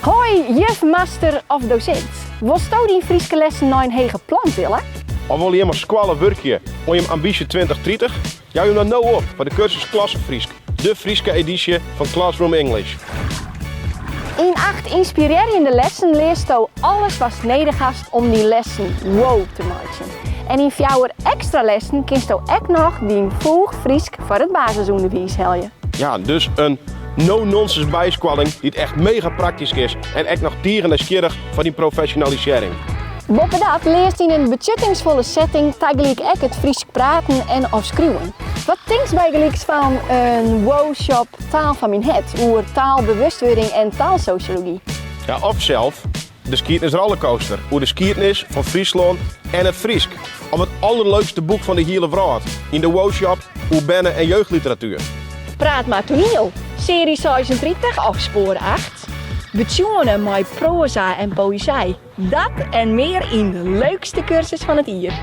Hoi, juf, master of docent. Wilst jou die Frieske lessen naar een hege plan willen? Of wil je maar squallen werkje om je ambitie 2030? Jou je dan nou op voor de cursus Klasse Friesk. De Frieske editie van Classroom English. In 8 inspirerende lessen leerst jou alles wat nodig is om die lessen wow te maken. En in 4 extra lessen kinst jou ook nog die volg Friesk voor het basisonderwijs helpen. Ja, dus een no-nonsense bijsqualling die het echt mega praktisch is en echt nog tierendskerig van die professionalisering. Boven dat leerst in een betjuttingsvolle setting tegelijk ook het Friesk praten en of schreeuwen. Wat denkt bij gelijks van een workshop taal van mijn het over taalbewustwording en taalsociologie? Ja, of zelf de Skiertnis Rollercoaster, over de Skiertnis van Friesland en het Friesk. Of het allerleukste boek van de hele wereld in de workshop over bennen- en jeugdliteratuur. Praat maar toneel, serie 36 of spoor 8. Betjoenen met proza en poëzie. Dat en meer in de leukste cursus van het jaar.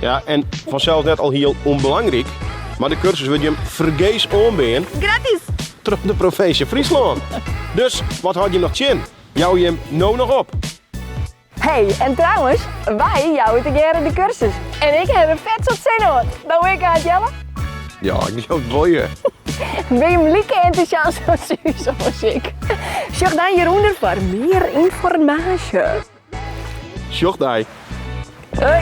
Ja, en vanzelf net al heel onbelangrijk, maar de cursus wil je hem vergees aanbeen Gratis! terug de provincie Friesland. Dus wat had je nog chin? Jou je hem nou nog op? Hey, en trouwens, wij jouwen te jaren de cursus. En ik heb een vet zot zin hoor. Nou ik aan het jellen. Ja, ik zou het boeien. Ben je hem lieke enthousiast zoals ik? Zeg dan Jeroen voor meer informatie. Sjocht hij. Hoi.